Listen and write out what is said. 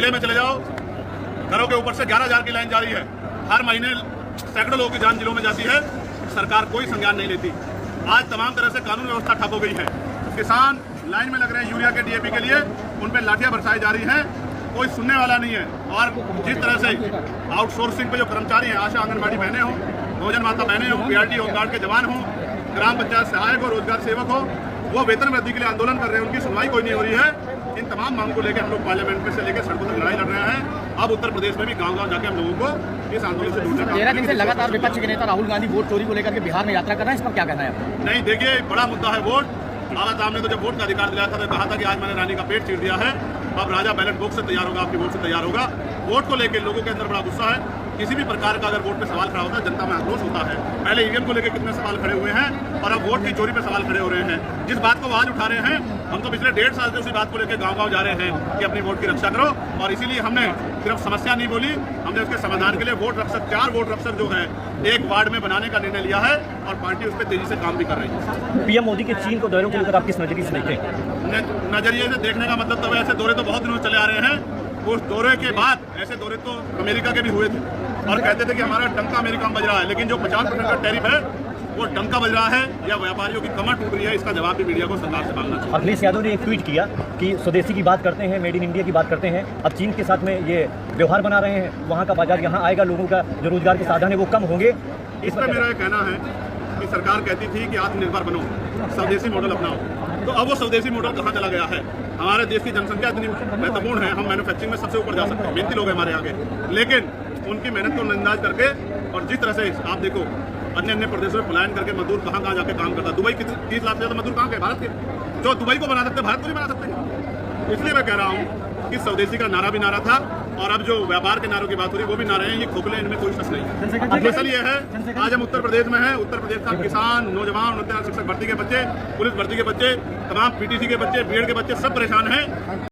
जिले में चले जाओ, घरों के ऊपर से 11,000 की लाइन जारी है। हर महीने सैकड़ों लोगों की जान जिलों में जाती है, सरकार कोई संज्ञान नहीं लेती। आज तमाम तरह से कानून व्यवस्था ठप हो गई है। किसान लाइन में लग रहे हैं यूरिया के DAP के लिए, उन पर लाठियां बरसाई जा रही हैं, कोई सुनने वाला नहीं है। और जिस तरह से आउटसोर्सिंग पे जो कर्मचारी हैं, आशा आंगनबाड़ी बहनें हों, भोजन माता बहनें हों, PRT होमगार्ड के जवान हों, ग्राम पंचायत सहायक हो, रोजगार सेवक हो, वो वेतन वृद्धि के लिए आंदोलन कर रहे हैं, उनकी सुनवाई कोई नहीं हो रही है। इन तमाम मांगों को लेकर हम लोग पार्लियामेंट में से लेकर सड़कों तक लड़ाई लड़ रहे हैं। अब उत्तर प्रदेश में भी गांव-गांव जाके हम लोगों को इस आंदोलन से दूर 13 दिन से लगातार विपक्ष के नेता राहुल गांधी वोट चोरी को लेकर के बिहार में यात्रा कर रहे हैं, इस पर क्या कहना है आपका? नहीं, देखिए, बड़ा मुद्दा है वोट। बाबा साहब ने तो जब वोट का अधिकार दिलाया था तो कहा था कि आज मैंने रानी का पेट चीर दिया है, अब राजा बैलेट बॉक्स से तैयार होगा, आपकी वोट से तैयार होगा। वोट को लेकर लोगों के अंदर बड़ा गुस्सा है। किसी भी प्रकार का अगर वोट पे सवाल खड़ा होता है, जनता में आक्रोश होता है। पहले EVM को लेकर कितने सवाल खड़े हुए हैं और अब वोट की चोरी पे सवाल खड़े हो रहे हैं। जिस बात को आज उठा रहे हैं, हम तो पिछले 1.5 साल से उसी बात को लेकर गांव-गांव जा रहे हैं कि अपनी वोट की रक्षा करो। और इसीलिए हमने सिर्फ समस्या नहीं बोली, हमने उसके समाधान के लिए वोट रक्षक 4 वोट रक्षक जो है एक वार्ड में बनाने का निर्णय लिया है और पार्टी उस पर तेजी से काम भी कर रही है। PM मोदी के चीन को दौरे को लेकर आप किस नजरिए से देखें? नजरिए से देखने का मतलब तो ऐसे दौरे तो बहुत दिनों चले आ रहे हैं। उस दौरे के बाद ऐसे दौरे तो अमेरिका के भी हुए थे और कहते थे कि हमारा डंका अमेरिका में बज रहा है, लेकिन जो 50% का टैरिफ है वो डंका बज रहा है या व्यापारियों की कमर टूट रही है, इसका जवाब भी मीडिया को सरकार से मांगना चाहिए। अखिलेश यादव ने एक ट्वीट किया कि स्वदेशी की बात करते हैं, मेड इन इंडिया की बात करते हैं, अब चीन के साथ में ये व्यवहार बना रहे हैं, वहाँ का बाजार यहाँ आएगा, लोगों का जो रोजगार के साधन है वो कम होंगे। इस पर मेरा कहना है कि सरकार कहती थी कि आत्मनिर्भर बनो, स्वदेशी मॉडल अपनाओ, तो अब वो स्वदेशी मॉडल कहाँ चला गया है? हमारे देश की जनसंख्या इतनी महत्वपूर्ण है, हम मैन्युफैक्चरिंग में सबसे ऊपर जा सकते हैं, मेहनती लोग हैं हमारे आगे, लेकिन उनकी मेहनत को नजरअंदाज करके और जिस तरह से आप देखो अन्य प्रदेशों में पलायन करके मजदूर कहाँ जाके काम करता है। दुबई की 30 लाख से ज़्यादा मजदूर कहाँ के? भारत के। जो दुबई को बना सकते भारत को नहीं बना सकते। इसलिए मैं कह रहा हूँ कि स्वदेशी का नारा भी नारा था और अब जो व्यापार के नारों की बात हो रही है वो भी नारे हैं, ये खोखले, इनमें कोई शक नहीं है। असल ये है, आज हम उत्तर प्रदेश में हैं, उत्तर प्रदेश का किसान, नौजवान, शिक्षक भर्ती के बच्चे, पुलिस भर्ती के बच्चे, तमाम PTC के बच्चे, BED के बच्चे सब परेशान हैं।